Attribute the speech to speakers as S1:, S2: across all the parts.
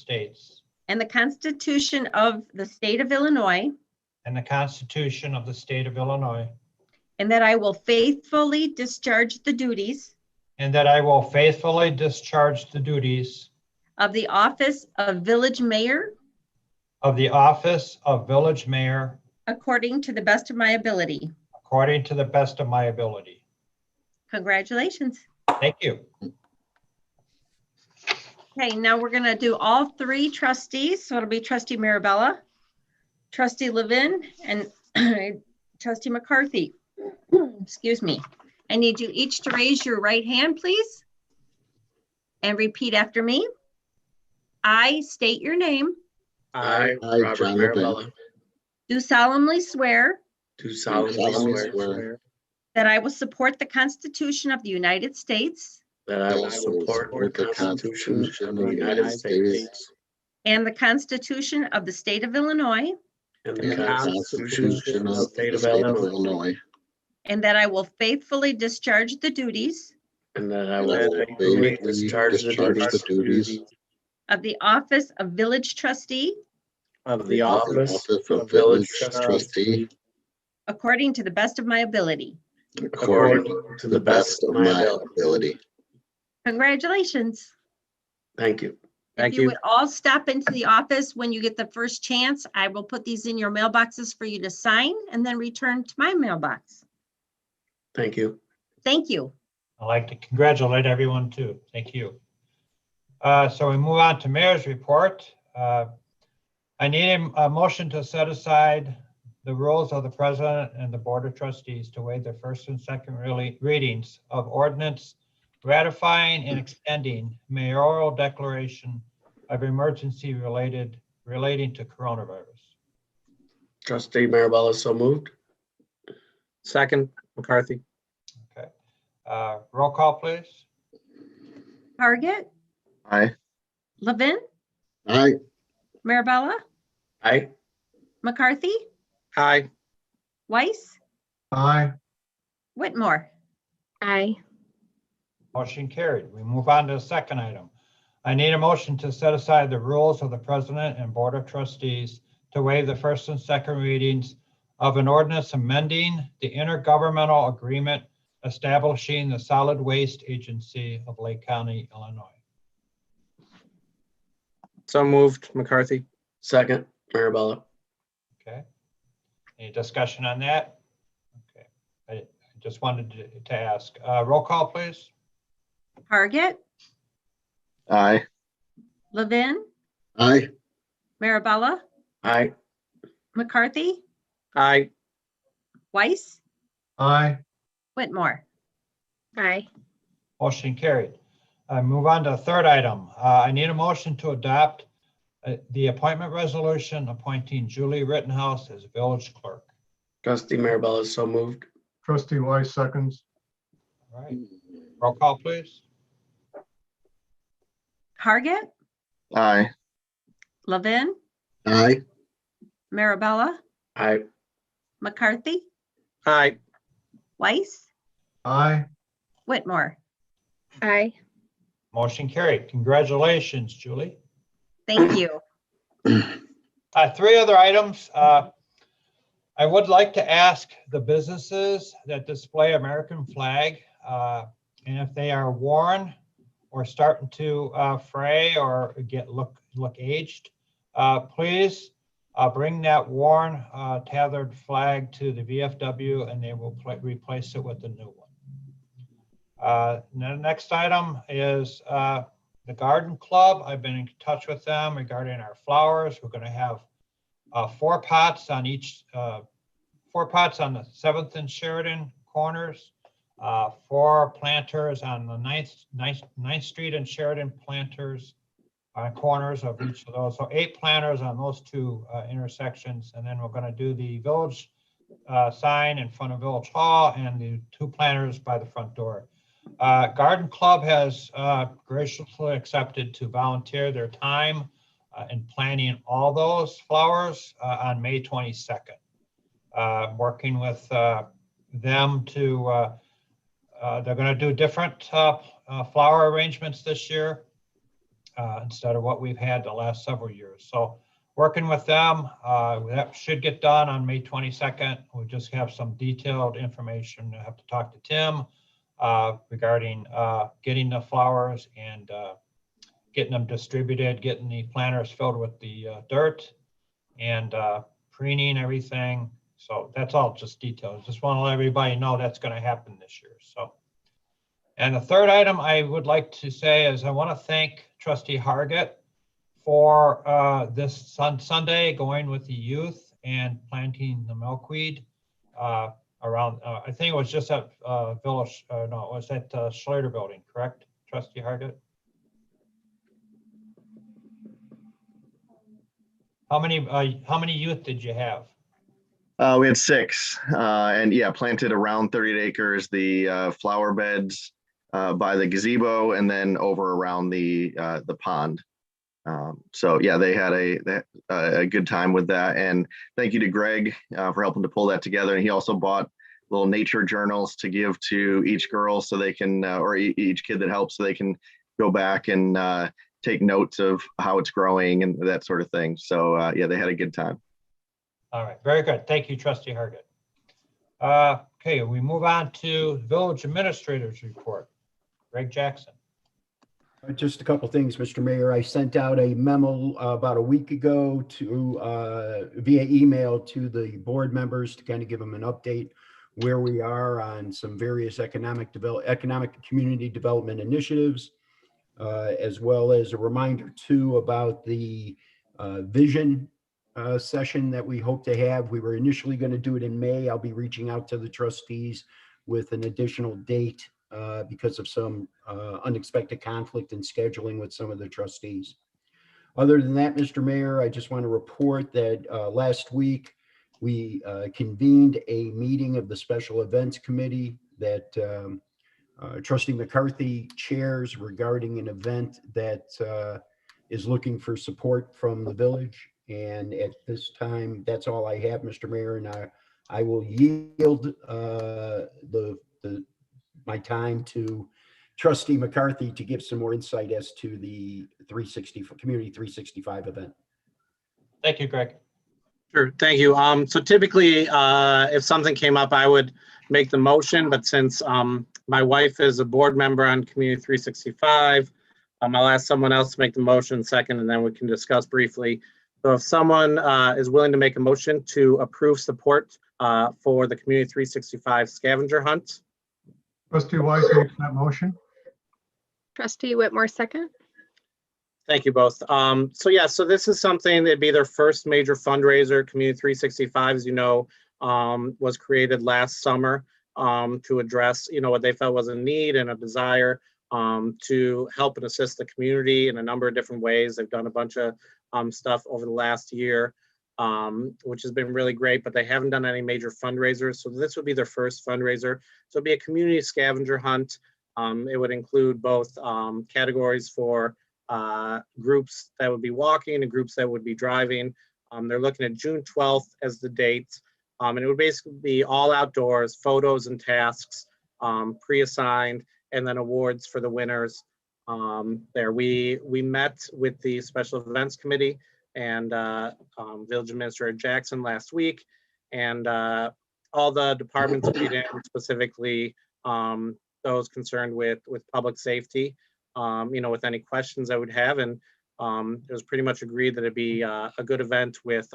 S1: States
S2: and the Constitution of the State of Illinois,
S1: and the Constitution of the State of Illinois,
S2: and that I will faithfully discharge the duties
S1: and that I will faithfully discharge the duties
S2: of the office of village mayor
S1: of the office of village mayor
S2: according to the best of my ability.
S1: according to the best of my ability.
S2: Congratulations.
S1: Thank you.
S2: Okay, now we're gonna do all three trustees. So it'll be trustee Marabella, trustee Levin, and trustee McCarthy. Excuse me. I need you each to raise your right hand, please. And repeat after me. I state your name,
S3: I, Robert
S4: John
S3: Marabella,
S4: Levin,
S2: do solemnly swear
S3: do solemnly swear
S2: that I will support the Constitution of the United States
S3: that I will support the Constitution of the United States
S2: and the Constitution of the State of Illinois,
S3: and
S4: and
S3: the
S4: the
S3: Constitution of the State of Illinois,
S4: Illinois,
S2: and that I will faithfully discharge the duties
S3: and that I
S4: and
S3: will
S4: I will
S3: faithfully
S4: faithfully
S3: discharge the duties
S2: of the office of village trustee
S3: of the
S4: of
S3: office
S4: of village trustee
S2: according to the best of my ability.
S4: according to the best of my ability.
S2: Congratulations.
S3: Thank you.
S2: If you would all stop into the office when you get the first chance, I will put these in your mailboxes for you to sign and then return to my mailbox.
S3: Thank you.
S2: Thank you.
S1: I'd like to congratulate everyone too. Thank you. So we move on to mayor's report. I need a motion to set aside the rules of the president and the board of trustees to waive the first and second readings of ordinance ratifying and extending mayoral declaration of emergency relating to coronavirus.
S3: Trustee Marabella, so moved.
S5: Second, McCarthy.
S1: Okay. Roll call, please.
S2: Target,
S4: Aye.
S2: Levin,
S4: Aye.
S2: Marabella,
S3: Aye.
S2: McCarthy,
S5: Aye.
S2: Weiss,
S4: Aye.
S2: Whitmore.
S6: Aye.
S1: Motion carried. We move on to the second item. I need a motion to set aside the rules of the president and board of trustees to waive the first and second readings of an ordinance amending the intergovernmental agreement establishing the Solid Waste Agency of Lake County, Illinois.
S5: So moved, McCarthy.
S3: Second, Marabella.
S1: Okay. Any discussion on that? Okay. I just wanted to ask. Roll call, please.
S2: Target,
S4: Aye.
S2: Levin,
S4: Aye.
S2: Marabella,
S3: Aye.
S2: McCarthy,
S5: Aye.
S2: Weiss,
S4: Aye.
S2: Whitmore.
S6: Aye.
S1: Motion carried. Move on to the third item. I need a motion to adopt the appointment resolution appointing Julie Rittenhouse as village clerk.
S3: Trustee Marabella, so moved.
S7: Trustee Weiss seconds.
S1: All right. Roll call, please.
S2: Target,
S4: Aye.
S2: Levin,
S4: Aye.
S2: Marabella,
S3: Aye.
S2: McCarthy,
S5: Aye.
S2: Weiss,
S7: Aye.
S2: Whitmore.
S6: Aye.
S1: Motion carried. Congratulations, Julie.
S2: Thank you.
S1: Three other items. I would like to ask the businesses that display American flag, and if they are worn or starting to fray or look aged, please bring that worn tethered flag to the VFW and they will replace it with a new one. The next item is the garden club. I've been in touch with them regarding our flowers. We're going to have 4 pots on each, 4 pots on the 7th and Sheridan corners, 4 planters on the 9th Street and Sheridan planters on corners of each of those. So 8 planters on those 2 intersections. And then we're going to do the village sign in front of Village Hall and the 2 planters by the front door. Garden Club has graciously accepted to volunteer their time in planting all those flowers on May 22nd. Working with them to, they're going to do different flower arrangements this year. instead of what we've had the last several years. So working with them, that should get done on May 22nd. We'll just have some detailed information. I have to talk to Tim regarding getting the flowers and getting them distributed, getting the planters filled with the dirt and preening everything. So that's all just details. Just want to let everybody know that's going to happen this year. So, and the third item I would like to say is I want to thank Trustee Hargett for this Sunday going with the youth and planting the milkweed around, I think it was just at Village, no, it was at Schrader Building, correct, Trustee Hargett? How many youth did you have?
S3: We had 6, and yeah, planted around 38 acres, the flower beds by the gazebo, and then over around the pond. So yeah, they had a good time with that, and thank you to Greg for helping to pull that together. And he also bought little nature journals to give to each girl so they can, or each kid that helps, so they can go back and take notes of how it's growing and that sort of thing. So yeah, they had a good time.
S1: All right, very good. Thank you, Trustee Hargett. Okay, we move on to Village Administrator's Report. Greg Jackson.
S8: Just a couple things, Mr. Mayor. I sent out a memo about a week ago to via email to the board members to kind of give them an update where we are on some various economic community development initiatives, as well as a reminder too about the vision session that we hope to have. We were initially going to do it in May. I'll be reaching out to the trustees with an additional date because of some unexpected conflict in scheduling with some of the trustees. Other than that, Mr. Mayor, I just want to report that last week we convened a meeting of the Special Events Committee that Trustee McCarthy chairs regarding an event that is looking for support from the village. And at this time, that's all I have, Mr. Mayor, and I will yield my time to Trustee McCarthy to give some more insight as to the Community 365 event.
S1: Thank you, Greg.
S5: Sure, thank you. So typically, if something came up, I would make the motion, but since my wife is a board member on Community 365, I'll ask someone else to make the motion second, and then we can discuss briefly. So if someone is willing to make a motion to approve support for the Community 365 scavenger hunt.
S7: Trustee Weiss makes that motion.
S6: Trustee Whitmore, second.
S5: Thank you both. So yeah, so this is something that'd be their first major fundraiser. Community 365, as you know, was created last summer to address, what they felt was a need and a desire to help and assist the community in a number of different ways. They've done a bunch of stuff over the last year, which has been really great, but they haven't done any major fundraisers. So this would be their first fundraiser. So it'd be a community scavenger hunt. It would include both categories for groups that would be walking and groups that would be driving. They're looking at June 12th as the date. And it would basically be all outdoors, photos and tasks, pre-assigned, and then awards for the winners. There we met with the Special Events Committee and Village Administrator Jackson last week, and all the departments weighed in, specifically those concerned with public safety, with any questions I would have, and it was pretty much agreed that it'd be a good event with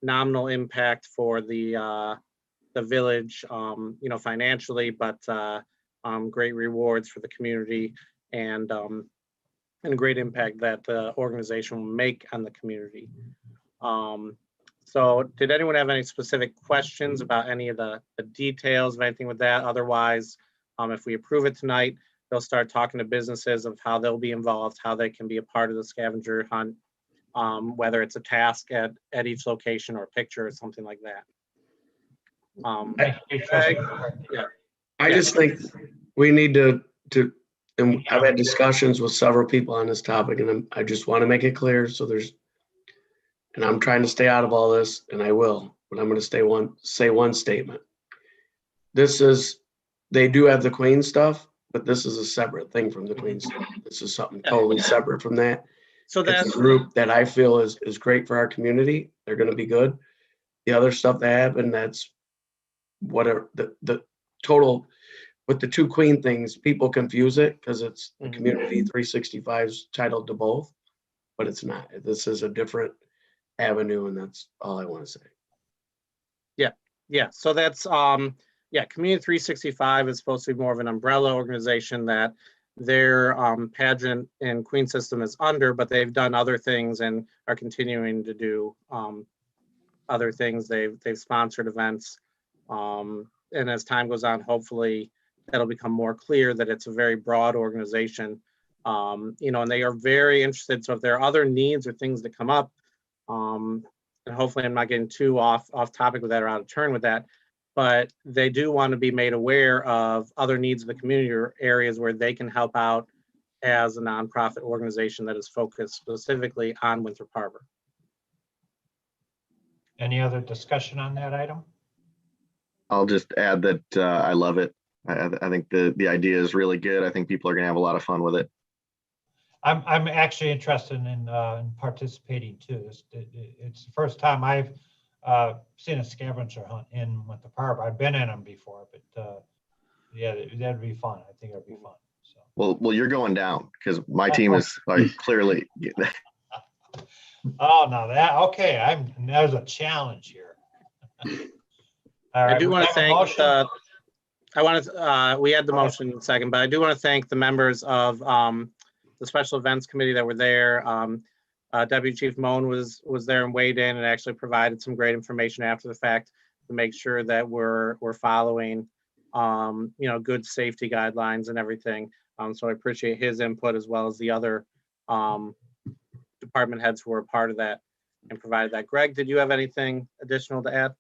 S5: nominal impact for the village, financially, but great rewards for the community and great impact that the organization will make on the community. So did anyone have any specific questions about any of the details of anything with that? Otherwise, if we approve it tonight, they'll start talking to businesses of how they'll be involved, how they can be a part of the scavenger hunt, whether it's a task at each location or a picture or something like that.
S4: I just think we need to, and I've had discussions with several people on this topic, and I just want to make it clear. So and I'm trying to stay out of all this, and I will, but I'm going to say one statement. They do have the Queen stuff, but this is a separate thing from the Clean State. This is something totally separate from that.
S5: So
S4: It's
S5: that's,
S4: a group that I feel is great for our community. They're gonna be good. The other stuff that happened, that's whatever, the total, with the two Queen things, people confuse it because it's the
S5: Mhm.
S4: Community 365's titled to both, but it's not. This is a different avenue, and that's all I want to say.
S5: yeah, so that's, yeah, Community 365 is supposed to be more of an umbrella organization that their pageant and Queen system is under, but they've done other things and are continuing to do other things. They've sponsored events. And as time goes on, hopefully that'll become more clear that it's a very broad organization. And they are very interested. So if there are other needs or things that come up, and hopefully I'm not getting too off topic with that or out of turn with that, but they do want to be made aware of other needs of the community or areas where they can help out as a nonprofit organization that is focused specifically on Winthrop Harbor.
S1: Any other discussion on that item?
S3: I'll just add that I love it. I think the idea is really good. I think people are gonna have a lot of fun with it.
S1: I'm actually interested in participating too. It's the first time I've seen a scavenger hunt in Winthrop Harbor. I've been in them before, but yeah, that'd be fun. I think it'd be fun. So.
S3: Well, you're going down because my team is like clearly.
S1: Oh, now that, okay, there's a challenge here. All right,
S5: I do
S1: we
S5: want
S1: have
S5: to
S1: a
S5: thank,
S1: motion.
S5: we had the motion in a second, but I do want to thank the members of the Special Events Committee that were there. Deputy Chief Moan was there and weighed in and actually provided some great information after the fact to make sure that we're following, good safety guidelines and everything. So I appreciate his input as well as the other department heads who were a part of that and provided that. Greg, did you have anything additional to add?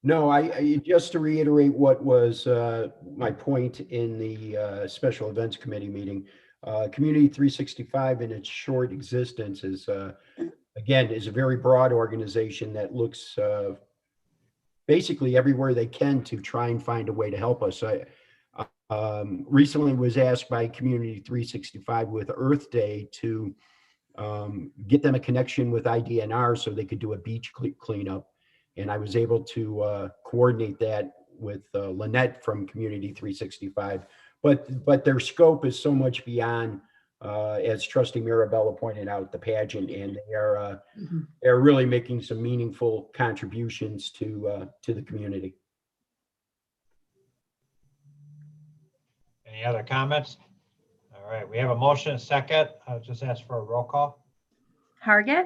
S8: No, I just to reiterate what was my point in the Special Events Committee meeting, Community 365 in its short existence is, again, is a very broad organization that looks basically everywhere they can to try and find a way to help us. I recently was asked by Community 365 with Earth Day to get them a connection with IDNR so they could do a beach cleanup. And I was able to coordinate that with Lynette from Community 365. But their scope is so much beyond, as Trustee Mirabella pointed out, the pageant, and they're really making some meaningful contributions to the community.
S1: Any other comments? All right, we have a motion, a second. I'll just ask for a roll call.
S2: Hargit.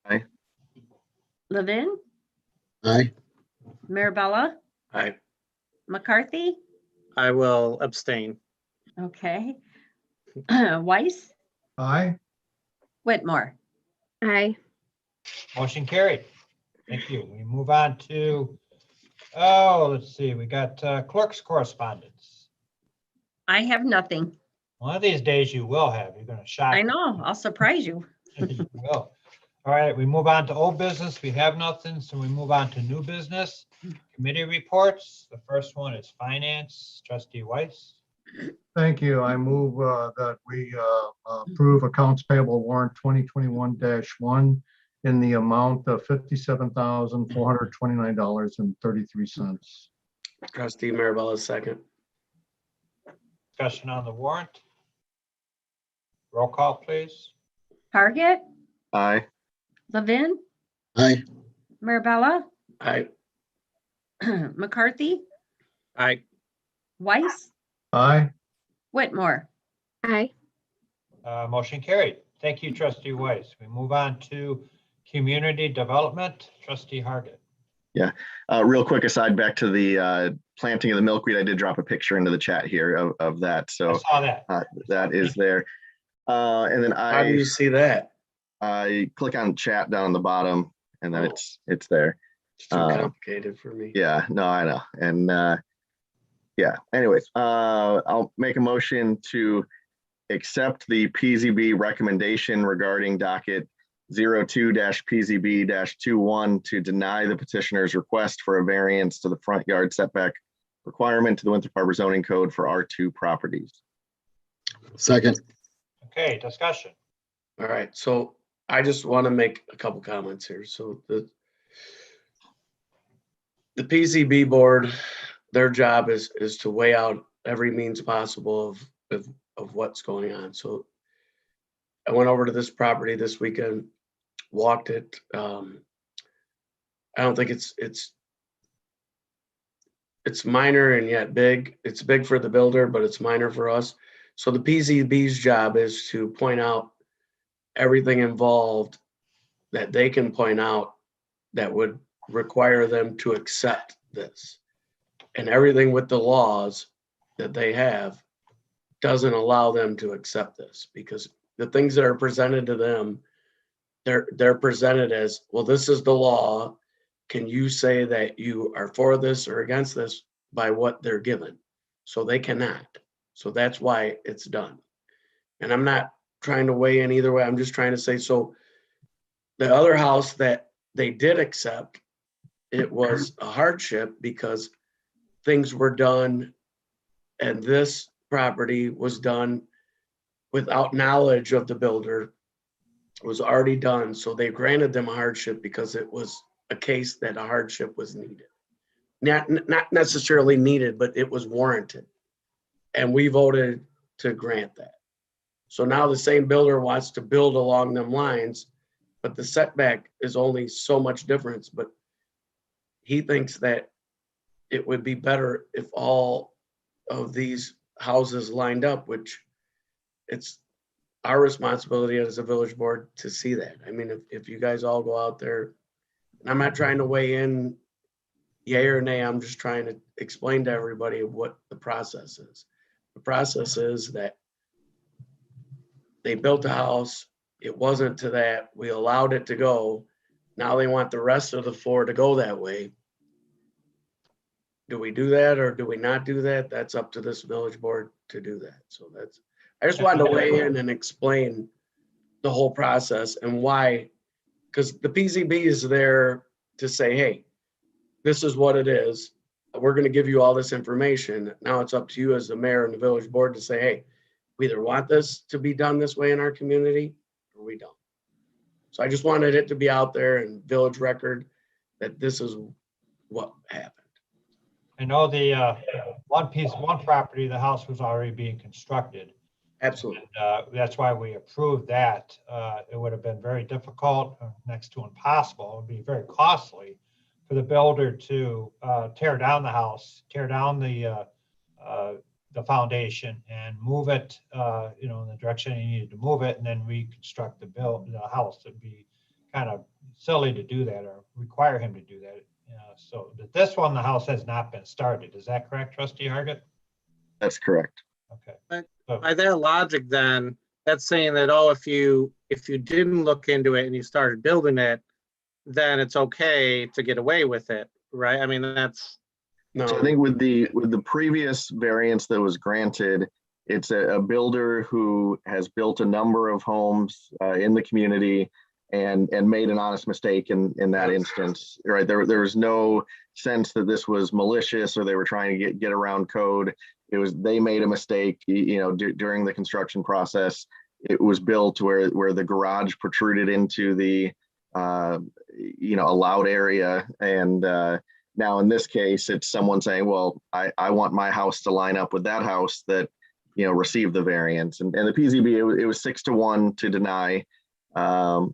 S3: Aye.
S2: Levin,
S9: Aye.
S2: Mirabella,
S4: Aye.
S2: McCarthy.
S5: I will abstain.
S2: Okay. Weiss,
S7: Aye.
S2: Whitmore.
S6: Aye.
S1: Motion carried. Thank you. We move on to, let's see, we got clerk's correspondence.
S2: I have nothing.
S1: One of these days you will have. You're going to shock.
S2: I know, I'll surprise you.
S1: You will. All right, we move on to old business. We have nothing, so we move on to new business. Committee reports. The first one is finance. Trustee Weiss.
S7: Thank you. I move that we approve accounts payable warrant 2021-1 in the amount of $57,429.33.
S4: Trustee Mirabella, second.
S1: Discussion on the warrant. Roll call, please.
S2: Hargit,
S3: Aye.
S2: Levin,
S9: Aye.
S2: Mirabella,
S4: Aye.
S2: McCarthy,
S5: Aye.
S2: Weiss,
S7: Aye.
S6: Aye.
S2: Whitmore.
S1: Motion carried. Thank you, Trustee Weiss. We move on to community development. Trustee Hargit.
S3: Real quick aside, back to the planting of the milkweed. I did drop a picture into the chat here of that.
S1: I
S3: So
S1: saw that.
S3: that is there. And then
S4: How do you see that?
S3: I click on chat down on the bottom, and then it's there.
S4: It's too complicated for me.
S3: Yeah, no, I know. And yeah, anyways, I'll make a motion to accept the PZB recommendation regarding docket 02-PZB-21 to deny the petitioner's request for a variance to the front yard setback requirement to the Winthrop Harbor zoning code for R2 properties.
S9: second,
S1: Okay, discussion.
S4: All right, so I just want to make a couple comments here. So the PZB board, their job is to weigh out every means possible of what's going on. So I went over to this property this weekend, walked it. I don't think it's minor and yet big. It's big for the builder, but it's minor for us. So the PZB's job is to point out everything involved that they can point out that would require them to accept this. And everything with the laws that they have doesn't allow them to accept this, because the things that are presented to them, they're presented as, well, this is the law. Can you say that you are for this or against this by what they're given? So they cannot. So that's why it's done. And I'm not trying to weigh in either way. I'm just trying to say, so the other house that they did accept, it was a hardship because things were done, and this property was done without knowledge of the builder. It was already done. So they granted them a hardship because it was a case that a hardship was needed. Not necessarily needed, but it was warranted. And we voted to grant that. So now the same builder wants to build along them lines, but the setback is only so much difference. But he thinks that it would be better if all of these houses lined up, which it's our responsibility as a village board to see that. I mean, if you guys all go out there, and I'm not trying to weigh in yay or nay, I'm just trying to explain to everybody what the process is. The process is that they built a house, it wasn't to that, we allowed it to go. Now they want the rest of the floor to go that way. Do we do that or do we not do that? That's up to this village board to do that. So that's, I just wanted to weigh in and explain the whole process and why, because the PZB is there to say, hey, this is what it is. We're going to give you all this information. Now it's up to you as the mayor and the village board to say, hey, we either want this to be done this way in our community or we don't. So I just wanted it to be out there and village record that this is what happened.
S1: I know the one property, the house was already being constructed.
S4: Absolutely.
S1: That's why we approved that. It would have been very difficult, next to impossible. It would be very costly for the builder to tear down the house, tear down the foundation and move it, in the direction he needed to move it, and then reconstruct the house. It'd be kind of silly to do that or require him to do that. So this one, the house has not been started. Is that correct, Trustee Hargit?
S3: That's correct.
S1: Okay.
S5: By that logic, then that's saying that, oh, if you didn't look into it and you started building it, then it's okay to get away with it, right? I mean, that's
S3: So I
S4: No,
S3: think with the previous variance that was granted, it's a builder who has built a number of homes in the community and made an honest mistake in that instance, right? There was no sense that this was malicious or they were trying to get around code. It was, they made a mistake, during the construction process. It was built where the garage protruded into the allowed area. And now in this case, it's someone saying, well, I want my house to line up with that house that, received the variance. And the PZB, it was 6-1 to deny. I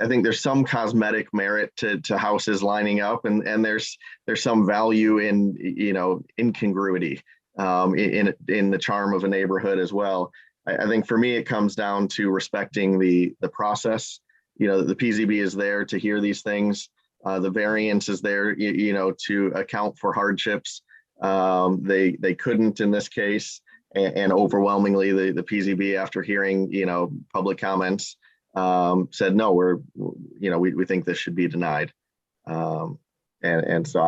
S3: think there's some cosmetic merit to houses lining up, and there's some value in incongruity in the charm of a neighborhood as well. I think for me it comes down to respecting the process. The PZB is there to hear these things. The variance is there, to account for hardships. They couldn't in this case, and overwhelmingly the PZB, after hearing public comments, said no, we think this should be denied. And so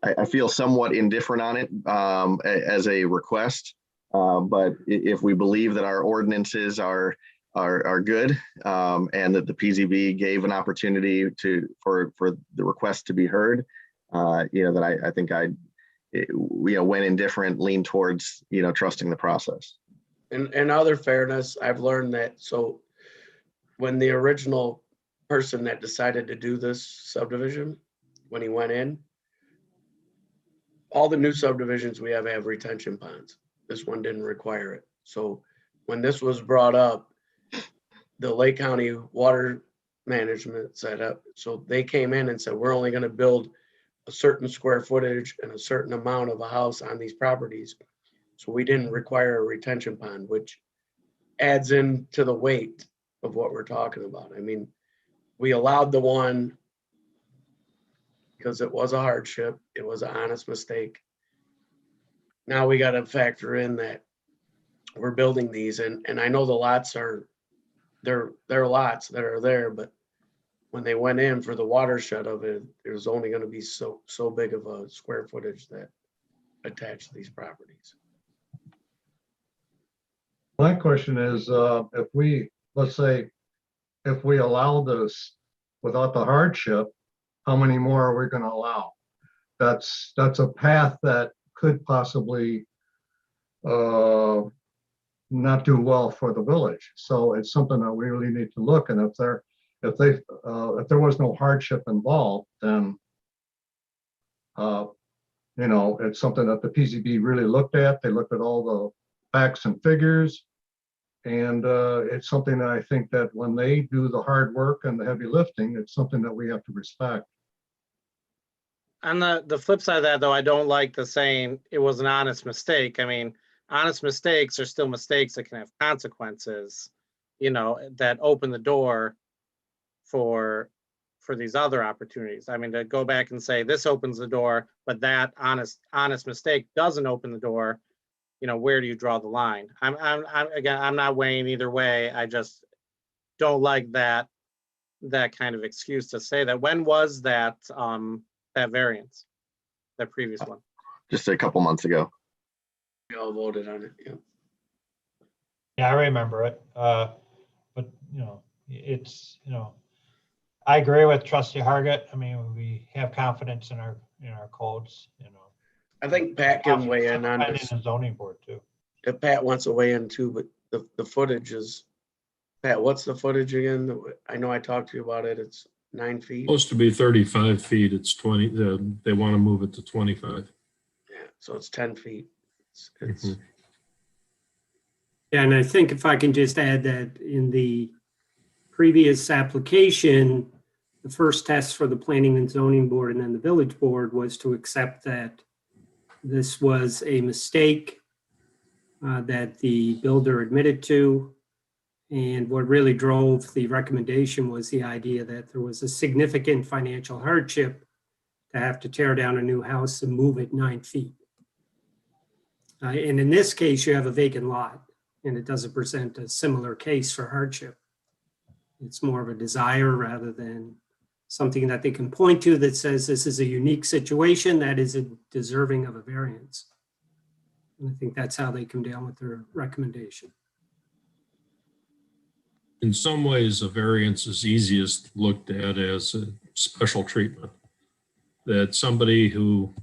S3: I feel somewhat indifferent on it as a request, but if we believe that our ordinances are good, and that the PZB gave an opportunity for the request to be heard, that I think when indifferent, lean towards, trusting the process.
S4: And other fairness, I've learned that, so when the original person that decided to do this subdivision, when he went in, all the new subdivisions we have retention ponds. This one didn't require it. So when this was brought up, the Lake County Water Management set up, so they came in and said, we're only going to build a certain square footage and a certain amount of a house on these properties. So we didn't require a retention pond, which adds into the weight of what we're talking about. I mean, we allowed the one because it was a hardship. It was an honest mistake. Now we got to factor in that we're building these, and I know the lots are, they're lots that are there, but when they went in for the watershed of it, there's only going to be so big of a square footage that attached to these properties.
S7: My question is, if we, let's say, if we allow this without the hardship, how many more are we gonna allow? That's a path that could possibly not do well for the village. So it's something that we really need to look, and if there was no hardship involved, then it's something that the PZB really looked at. They looked at all the facts and figures. And it's something that I think that when they do the hard work and the heavy lifting, it's something that we have to respect.
S5: On the flip side of that, though, I don't like the saying it was an honest mistake. I mean, honest mistakes are still mistakes that can have consequences, that open the door for these other opportunities. I mean, to go back and say this opens the door, but that honest mistake doesn't open the door, where do you draw the line? I'm not weighing either way. I just don't like that kind of excuse to say that. When was that variance, that previous one?
S3: Just a couple months ago.
S4: We all voted on it. Yeah.
S1: Yeah, I remember it. But it's, I agree with Trustee Hargit. I mean, we have confidence in our codes,
S4: I think Pat can weigh in on
S1: And
S4: this.
S1: in the zoning board too.
S4: If Pat wants to weigh in too, but the footage is, Pat, what's the footage again? I know I talked to you about it. It's 9 feet.
S10: Supposed to be 35 feet. It's 20. They want to move it to 25.
S4: Yeah, so it's 10 feet. It's
S10: Mhm.
S11: Yeah, and I think if I can just add that in the previous application, the first test for the planning and zoning board and then the village board was to accept that this was a mistake that the builder admitted to. And what really drove the recommendation was the idea that there was a significant financial hardship to have to tear down a new house and move it 9 feet. And in this case, you have a vacant lot, and it doesn't present a similar case for hardship. It's more of a desire rather than something that they can point to that says this is a unique situation that is deserving of a variance. And I think that's how they come down with their recommendation.
S10: In some ways, a variance is easiest looked at as a special treatment. That somebody who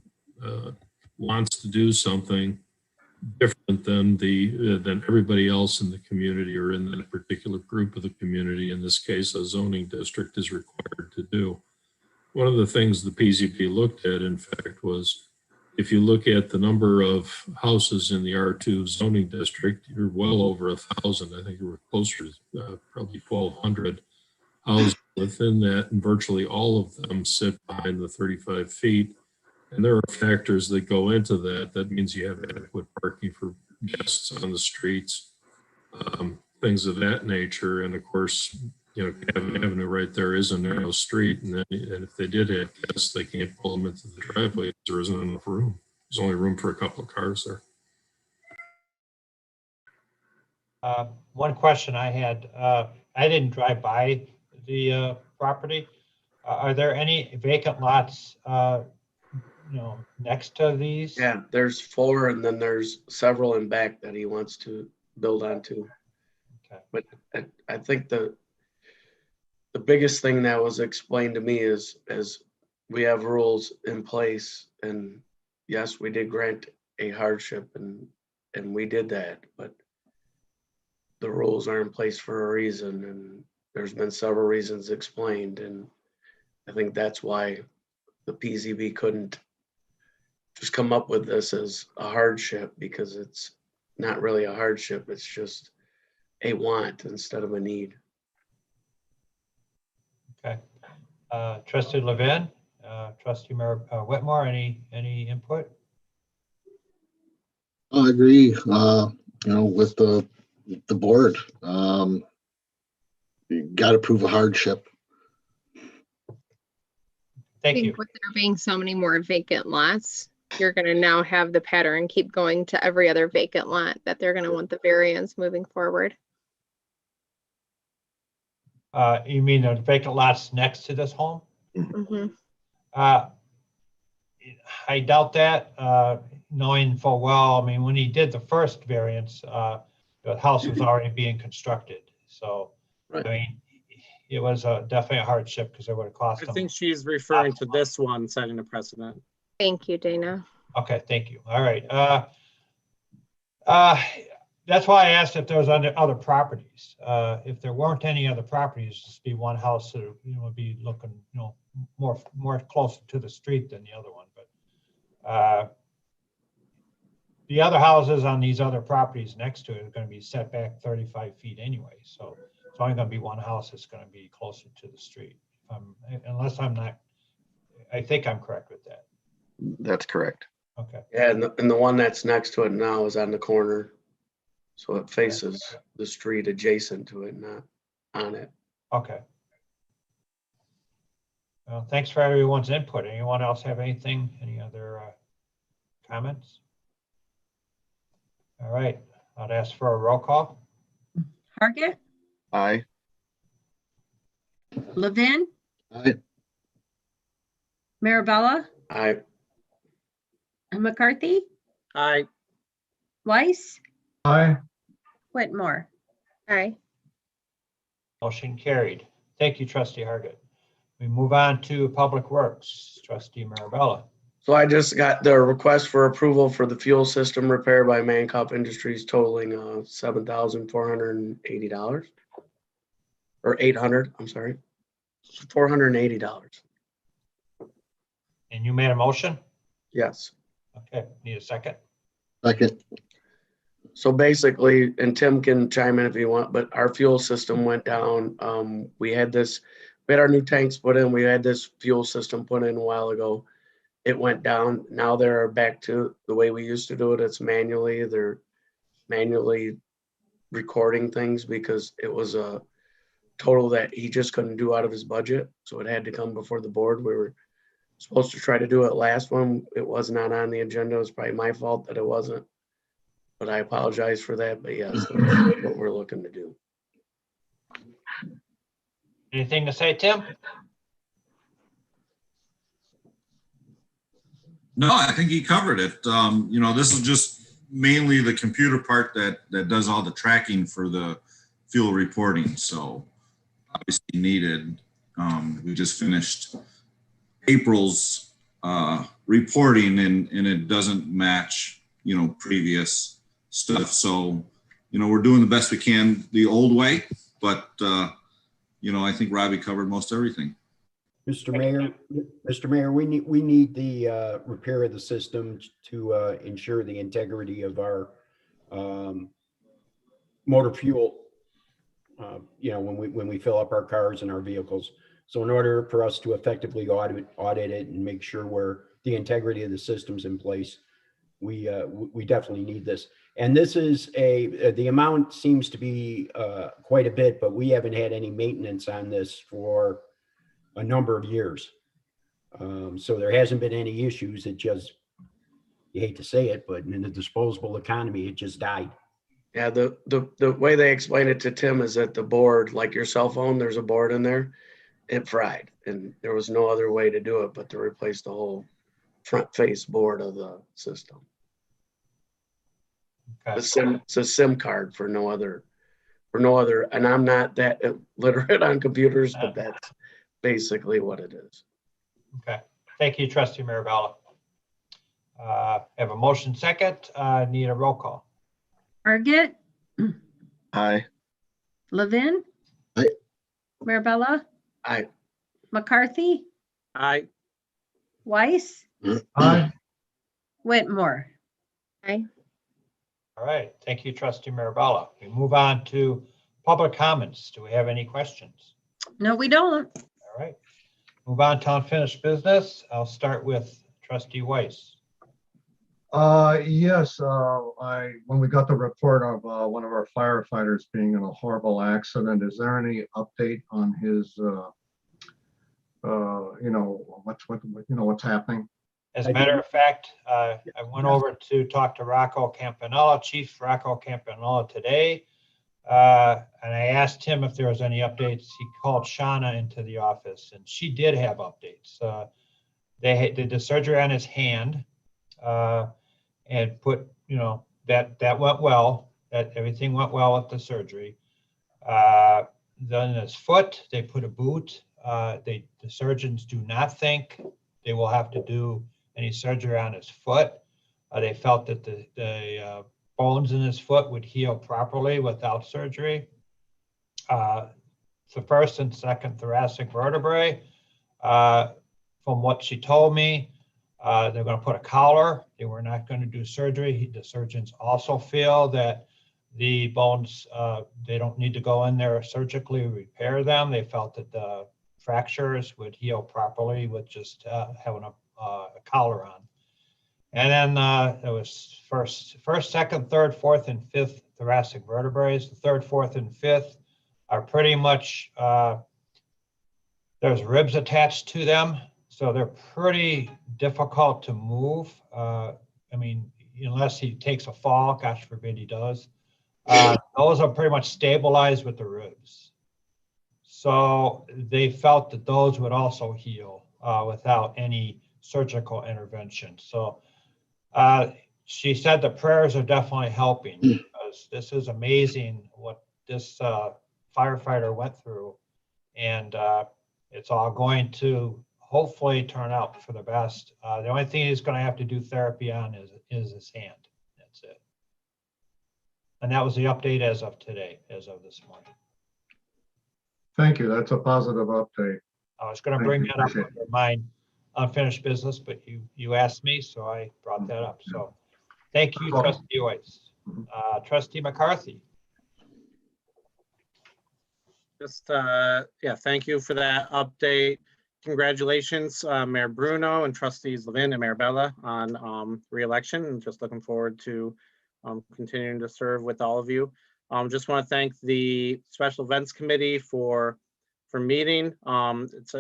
S10: wants to do something different than everybody else in the community or in that particular group of the community, in this case, a zoning district, is required to do. One of the things the PZB looked at, in fact, was if you look at the number of houses in the R2 zoning district, you're well over 1,000. I think you were closer to probably 1,200 houses within that, and virtually all of them sit behind the 35 feet. And there are factors that go into that. That means you have adequate parking for guests on the streets, things of that nature. And of course, Cabot Avenue right there is a narrow street. And if they did have guests, they can't pull them into the driveway. There isn't enough room. There's only room for a couple of cars there.
S1: One question I had, I didn't drive by the property. Are there any vacant lots next to these?
S4: yeah, there's 4, and then there's several in back that he wants to build onto.
S1: Okay.
S4: But I think the biggest thing that was explained to me is we have rules in place, and yes, we did grant a hardship, and we did that, but the rules are in place for a reason, and there's been several reasons explained, and I think that's why the PZB couldn't just come up with this as a hardship, because it's not really a hardship, it's just a want instead of a need.
S1: Okay. Trustee Levin, trustee Mayor Whitmore, any input?
S9: I agree, with the board. You got to prove a hardship.
S6: I
S1: Thank you.
S6: think with there being so many more vacant lots, you're going to now have the pattern keep going to every other vacant lot that they're going to want the variance moving forward.
S1: You mean the vacant lots next to this home?
S6: Mhm.
S1: I doubt that, knowing full well, I mean, when he did the first variance, the house was already being constructed. So,
S9: Right.
S1: I mean, it was definitely a hardship because it would have cost
S5: I
S1: him.
S5: think she's referring to this one, setting a precedent.
S6: Thank you, Dana.
S1: Okay, thank you. All right. That's why I asked if there was other properties. If there weren't any other properties, just be one house that, would be looking, more closer to the street than the other one. But the other houses on these other properties next to it are going to be set back 35 feet anyway. So it's only going to be one house that's going to be closer to the street. Unless I'm not, I think I'm correct with that.
S3: That's correct.
S1: Okay.
S4: Yeah, and the one that's next to it now is on the corner. So it faces the street adjacent to it, not on it.
S1: Okay. Well, thanks for everyone's input. Anyone else have anything? Any other comments? All right, I'd ask for a roll call.
S2: Hargit,
S3: Aye.
S2: Levin,
S9: Aye.
S2: Marabella, McCarthy,
S5: Aye.
S2: Weiss,
S7: Aye.
S2: Whitmore.
S6: Aye.
S1: Motion carried. Thank you, trustee Hargit. We move on to Public Works, trustee Marabella.
S4: So I just got the request for approval for the fuel system repair by Mancup Industries totaling $7,480 or $800. I'm sorry, $480.
S1: And you made a motion?
S4: Yes.
S1: Okay, need a second?
S9: Second.
S4: So basically, and Tim can chime in if you want, but our fuel system went down. We had our new tanks put in. We had this fuel system put in a while ago. It went down. Now they're back to the way we used to do it. It's manually. They're manually recording things because it was a total that he just couldn't do out of his budget. So it had to come before the board. We were supposed to try to do it last one. It was not on the agenda. It was probably my fault that it wasn't. But I apologize for that. But yes, that's what we're looking to do.
S1: Anything to say, Tim?
S12: No, I think he covered it. This is just mainly the computer part that does all the tracking for the fuel reporting. So obviously needed. We just finished April's reporting and it doesn't match, previous stuff. So, we're doing the best we can the old way, but, I think Robbie covered most everything.
S8: Mr. Mayor, we need the repair of the system to ensure the integrity of our motor fuel, when we fill up our cars and our vehicles. So in order for us to effectively audit it and make sure the integrity of the system's in place, we definitely need this. And this is the amount seems to be quite a bit, but we haven't had any maintenance on this for a number of years. So there hasn't been any issues. It just, you hate to say it, but in the disposable economy, it just died.
S4: Yeah, the way they explain it to Tim is that the board, like your cell phone, there's a board in there, it fried. And there was no other way to do it but to replace the whole front face board of the system.
S1: Okay.
S4: It's a SIM card for no other, and I'm not that literate on computers, but that's basically what it is.
S1: Okay. Thank you, trustee Mirabella. Have a motion second, need a roll call.
S2: Arget,
S3: Aye.
S2: Levin.
S9: Aye.
S2: Mirabella,
S4: Aye.
S2: McCarthy,
S5: Aye.
S2: Weiss,
S7: Aye.
S2: Whitmore.
S6: Aye.
S1: All right, thank you, trustee Mirabella. We move on to public comments. Do we have any questions?
S2: No, we don't.
S1: All right, move on to unfinished business. I'll start with trustee Weiss.
S7: Yes, when we got the report of one of our firefighters being in a horrible accident, is there any update on his, what's happening?
S1: As a matter of fact, I went over to talk to Rocco Campanella, Chief Rocco Campanella today. And I asked him if there was any updates. He called Shauna into the office and she did have updates. They did the surgery on his hand and put, that went well, that everything went well with the surgery. Then his foot, they put a boot. The surgeons do not think they will have to do any surgery on his foot. They felt that the bones in his foot would heal properly without surgery. The first and second thoracic vertebrae, from what she told me, they're going to put a collar. They were not going to do surgery. The surgeons also feel that the bones, they don't need to go in there surgically repair them. They felt that the fractures would heal properly with just having a collar on. And then there was first, second, third, fourth, and fifth thoracic vertebrae. The third, fourth, and fifth are pretty much, there's ribs attached to them. So they're pretty difficult to move. Unless he takes a fall, gosh forbid he does. Those are pretty much stabilized with the ribs. So they felt that those would also heal without any surgical intervention. So she said the prayers are definitely helping because this is amazing what this firefighter went through. And it's all going to hopefully turn out for the best. The only thing he's going to have to do therapy on is his hand. That's it. And that was the update as of today, as of this morning.
S7: Thank you. That's a positive update.
S1: I was going to bring that up under my unfinished business, but you asked me, so I brought that up. So thank you, trustee Weiss. Trustee McCarthy.
S5: Just, thank you for that update. Congratulations, Mayor Bruno and trustees Levin and Marabella on re-election, and just looking forward to continuing to serve with all of you. Just want to thank the Special Events Committee for meeting. It's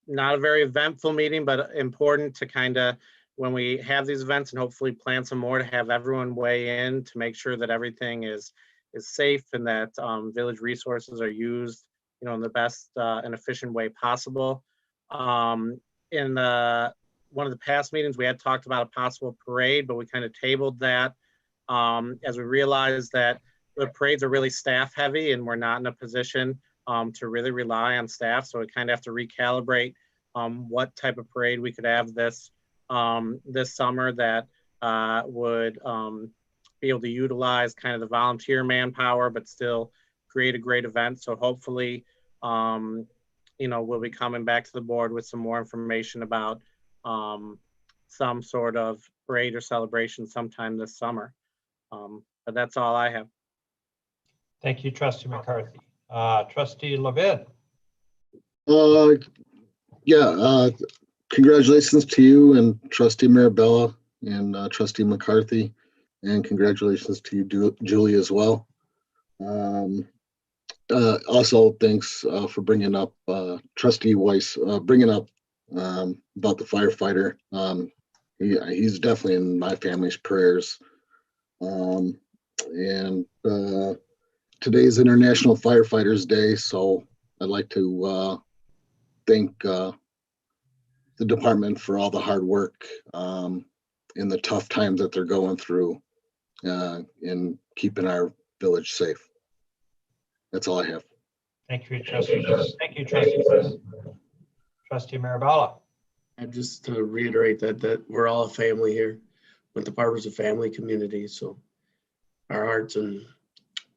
S5: not a very eventful meeting, but important to kind of, when we have these events, and hopefully plan some more, to have everyone weigh in to make sure that everything is safe and that village resources are used, in the best and efficient way possible. In one of the past meetings, we had talked about a possible parade, but we kind of tabled that as we realized that the parades are really staff heavy and we're not in a position to really rely on staff. So we kind of have to recalibrate what type of parade we could have this summer that would be able to utilize kind of the volunteer manpower, but still create a great event. So hopefully, we'll be coming back to the board with some more information about some sort of parade or celebration sometime this summer. But that's all I have.
S1: Thank you, trustee McCarthy. Trustee Levin.
S9: Congratulations to you and trustee Marabella and trustee McCarthy, and congratulations to you, Julie, as well. Also, thanks for bringing up trustee Weiss, bringing up about the firefighter. He's definitely in my family's prayers. Today's International Firefighters Day, so I'd like to thank the department for all the hard work in the tough times that they're going through in keeping our village safe. That's all I have.
S1: Thank you, trustee. Thank you, trustee. Trustee Marabella.
S4: And just to reiterate that we're all a family here. Winthrop Harbor's a family community, so our hearts and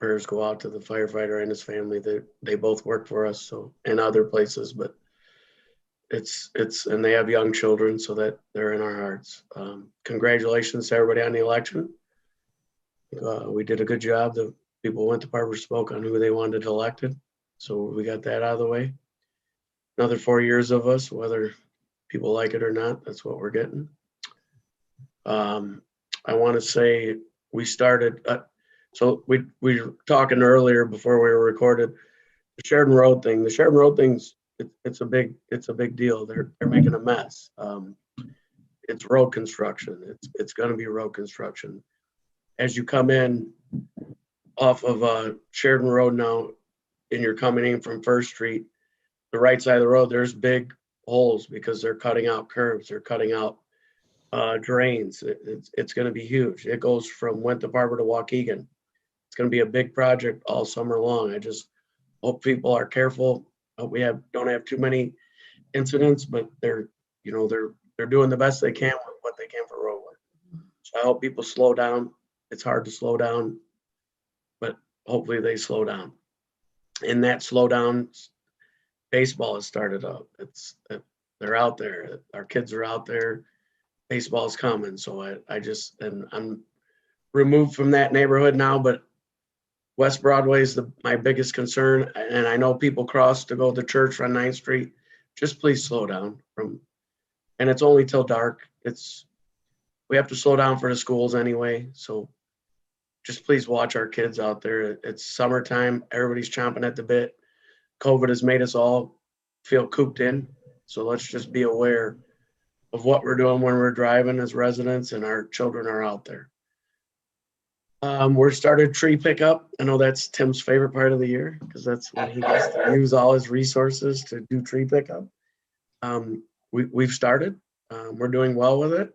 S4: prayers go out to the firefighter and his family. They both work for us, so, and other places, but and they have young children, so that they're in our hearts. Congratulations to everybody on the election. We did a good job. The people went to Harbor spoke on who they wanted elected, so we got that out of the way. Another 4 years of us, whether people like it or not, that's what we're getting. I want to say we started, so we were talking earlier before we were recorded, the Sheridan Road thing. The Sheridan Road thing's it's a big deal. They're making a mess. It's road construction. It's going to be road construction. As you come in off of Sheridan Road now, and you're coming in from First Street, the right side of the road, there's big holes because they're cutting out curbs. They're cutting out drains. It's going to be huge. It goes from Winthrop Harbor to Waukegan. It's going to be a big project all summer long. I just hope people are careful. Hope we don't have too many incidents, but they're doing the best they can with what they can for road work. So I hope people slow down. It's hard to slow down, but hopefully they slow down. In that slowdown, baseball has started up. They're out there. Our kids are out there. Baseball's coming. So I'm removed from that neighborhood now, but West Broadway is my biggest concern. And I know people cross to go to church on 9th Street. Just please slow down and it's only till dark. We have to slow down for the schools anyway. So just please watch our kids out there. It's summertime. Everybody's chomping at the bit. COVID has made us all feel cooped in. So let's just be aware of what we're doing when we're driving as residents and our children are out there. We're started tree pickup. I know that's Tim's favorite part of the year because that's when he gets to use all his resources to do tree pickup. We've started. We're doing well with it.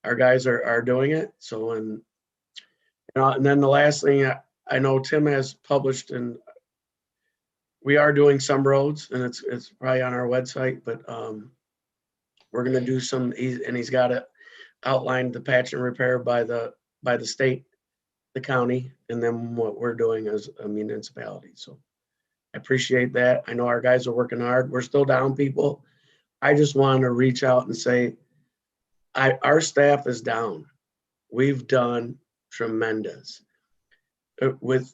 S4: Our guys are doing it. So, and then the last thing I know Tim has published, and we are doing some roads, and it's probably on our website, but we're going to do some, and he's got it outlined, the patch and repair by the state, the county, and then what we're doing as a municipality. So I appreciate that. I know our guys are working hard. We're still down people. I just want to reach out and say, our staff is down. We've done tremendous with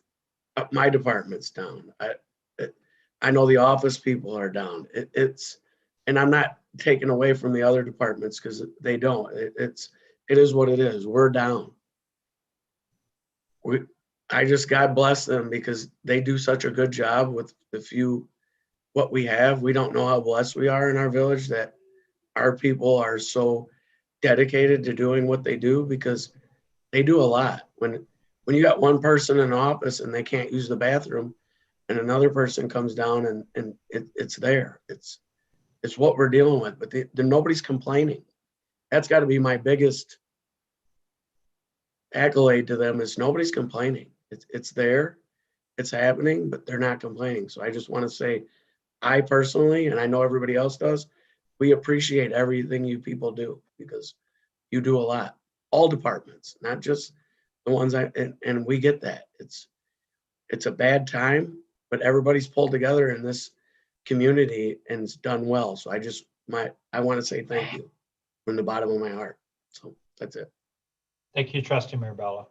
S4: my department's down. I know the office people are down. And I'm not taking away from the other departments because they don't. It is what it is. We're down. I just, God bless them because they do such a good job with what we have. We don't know how blessed we are in our village that our people are so dedicated to doing what they do because they do a lot. When you got one person in the office and they can't use the bathroom and another person comes down and it's there. It's what we're dealing with, but nobody's complaining. That's got to be my biggest accolade to them is nobody's complaining. It's there, it's happening, but they're not complaining. So I just want to say, I personally, and I know everybody else does, we appreciate everything you people do because you do a lot. All departments, not just the ones and we get that. It's a bad time, but everybody's pulled together in this community and it's done well. So I want to say thank you from the bottom of my heart. So that's it.
S1: Thank you, Trustee Mirabella.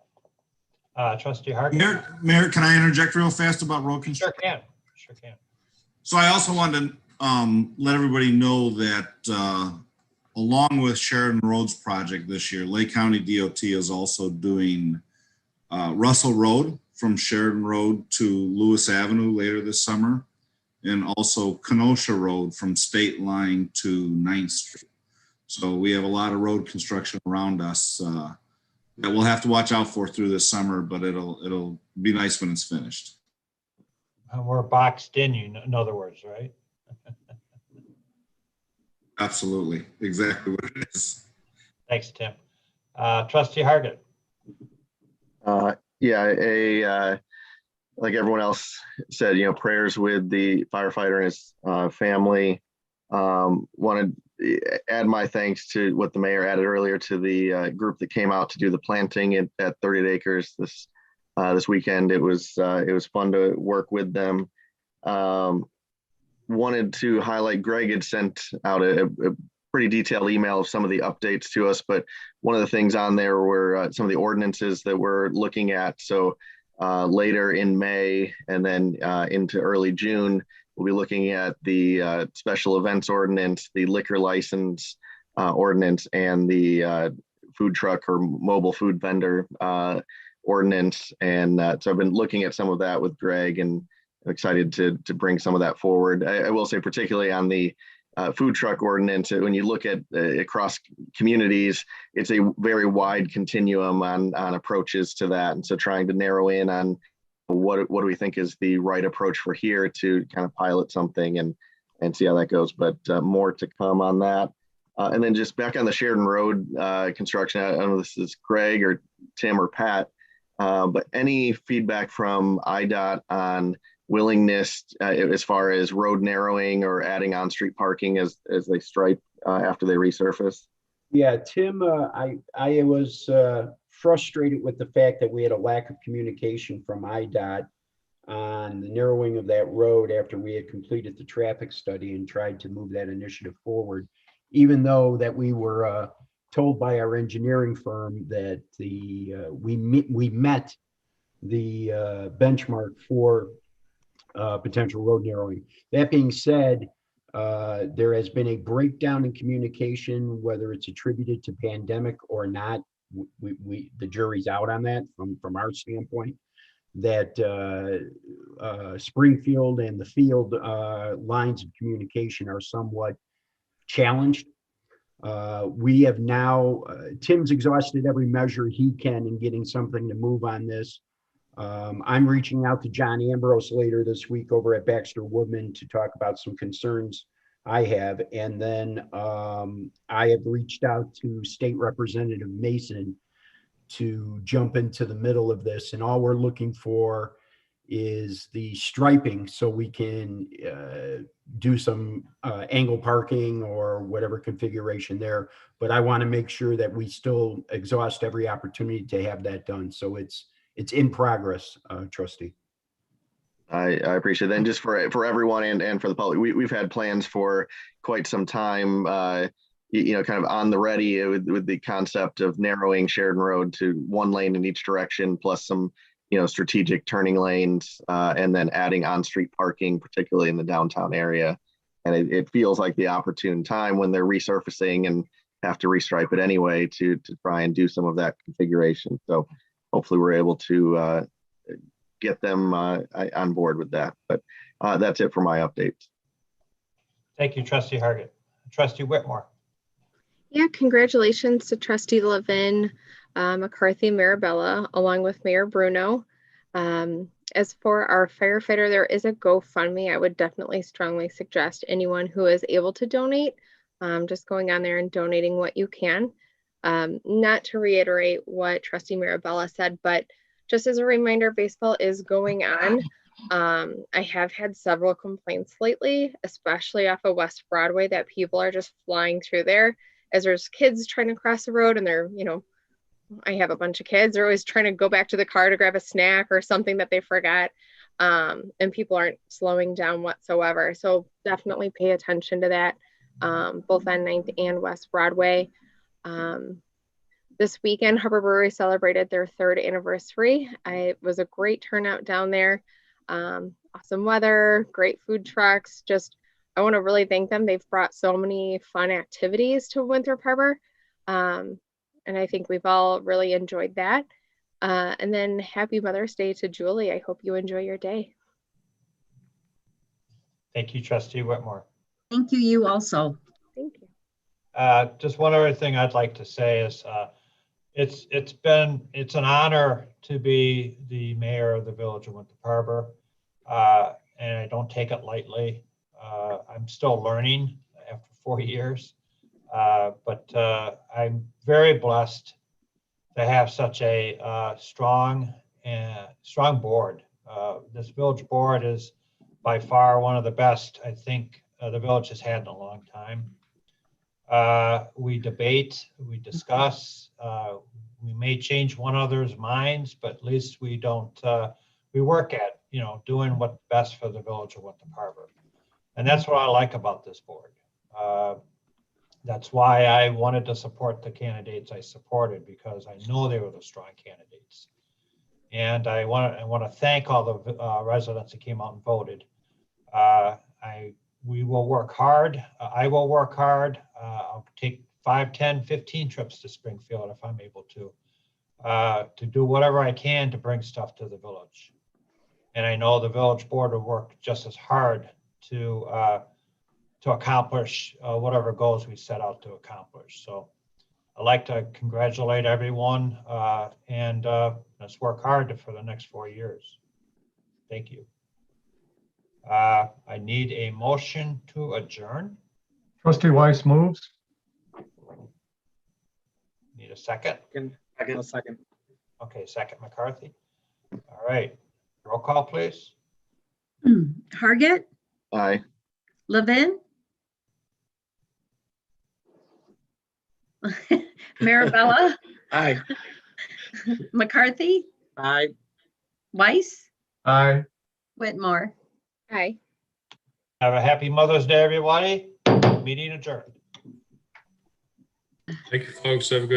S1: Trustee Hart.
S12: Mayor, can I interject real fast about road construction?
S1: Sure can.
S12: So I also wanted to let everybody know that along with Sheridan Road's project this year, Lake County DOT is also doing Russell Road from Sheridan Road to Lewis Avenue later this summer, and also Kenosha Road from State Line to 9th Street. So we have a lot of road construction around us that we'll have to watch out for through this summer, but it'll be nice when it's finished.
S1: We're boxed in, in other words, right?
S12: Absolutely, exactly what it is.
S1: Thanks, Tim. Trustee Hargett.
S3: Like everyone else said, prayers with the firefighter and his family. Wanted add my thanks to what the mayor added earlier to the group that came out to do the planting at 38 acres this weekend. It was fun to work with them. Wanted to highlight, Greg had sent out a pretty detailed email of some of the updates to us, but one of the things on there were some of the ordinances that we're looking at. So later in May and then into early June, we'll be looking at the special events ordinance, the liquor license ordinance, and the food truck or mobile food vendor ordinance. And so I've been looking at some of that with Greg, and I'm excited to bring some of that forward. I will say, particularly on the food truck ordinance, when you look at across communities, it's a very wide continuum on approaches to that. And so trying to narrow in on what do we think is the right approach for here to kind of pilot something and see how that goes. But more to come on that. And then just back on the Sheridan Road construction, I don't know if this is Greg or Tim or Pat, but any feedback from IDOT on willingness as far as road narrowing or adding on-street parking as they stripe after they resurface?
S8: Yeah, Tim, I was frustrated with the fact that we had a lack of communication from IDOT on the narrowing of that road after we had completed the traffic study and tried to move that initiative forward, even though that we were told by our engineering firm that we met the benchmark for potential road narrowing. That being said, there has been a breakdown in communication, whether it's attributed to pandemic or not. The jury's out on that from our standpoint, that Springfield and the field lines of communication are somewhat challenged. We have now, Tim's exhausted every measure he can in getting something to move on this. I'm reaching out to John Ambrose later this week over at Baxter Woodman to talk about some concerns I have. And then I have reached out to State Representative Mason to jump into the middle of this. And all we're looking for is the striping so we can do some angle parking or whatever configuration there. But I want to make sure that we still exhaust every opportunity to have that done. So it's in progress, Trustee.
S3: I appreciate that. And just for everyone and for the public, we've had plans for quite some time, kind of on the ready with the concept of narrowing Sheridan Road to one lane in each direction, plus some, strategic turning lanes, and then adding on-street parking, particularly in the downtown area. And it feels like the opportune time when they're resurfacing and have to restripe it anyway to try and do some of that configuration. So hopefully we're able to get them on board with that. But that's it for my updates.
S1: Thank you, Trustee Hargett. Trustee Whitmore.
S6: Yeah, congratulations to Trustee Levin, McCarthy, Marabella, along with Mayor Bruno. As for our firefighter, there is a GoFundMe. I would definitely strongly suggest anyone who is able to donate, just going on there and donating what you can. Not to reiterate what Trustee Marabella said, but just as a reminder, baseball is going on. I have had several complaints lately, especially off of West Broadway, that people are just flying through there as there's kids trying to cross the road and they're, I have a bunch of kids. They're always trying to go back to the car to grab a snack or something that they forgot. And people aren't slowing down whatsoever. So definitely pay attention to that, both on 9th and West Broadway. This weekend, Harbor Brewery celebrated their 3rd anniversary. It was a great turnout down there. Awesome weather, great food trucks. I want to really thank them. They've brought so many fun activities to Winthrop Harbor. And I think we've all really enjoyed that. And then happy Mother's Day to Julie. I hope you enjoy your day.
S1: Thank you, Trustee Whitmore.
S2: Thank you, you also.
S6: Thank you.
S1: Just one other thing I'd like to say is it's an honor to be the mayor of the Village of Winthrop Harbor, and I don't take it lightly. I'm still learning after 4 years, but I'm very blessed to have such a strong board. This village board is by far one of the best I think the village has had in a long time. We debate, we discuss, we may change one other's minds, but at least we don't, we work at, doing what's best for the village of Winthrop Harbor. And that's what I like about this board. That's why I wanted to support the candidates I supported, because I know they were the strong candidates. And I want to thank all the residents that came out and voted. We will work hard. I will work hard. I'll take 5, 10, 15 trips to Springfield if I'm able to do whatever I can to bring stuff to the village. And I know the village board will work just as hard to accomplish whatever goals we set out to accomplish. So I'd like to congratulate everyone and let's work hard for the next 4 years. Thank you. I need a motion to adjourn.
S7: Trustee Weiss moves.
S1: Need a second?
S5: A second.
S1: Okay, second McCarthy. All right, roll call, please.
S2: Hargit,
S3: Aye.
S2: Levin, Marabella,
S4: Aye.
S2: McCarthy,
S5: Aye.
S2: Weiss,
S7: Aye.
S2: Whitmore.
S6: Hi.
S1: Have a happy Mother's Day, everybody. Meeting adjourned.
S10: Thank you, folks. Have a good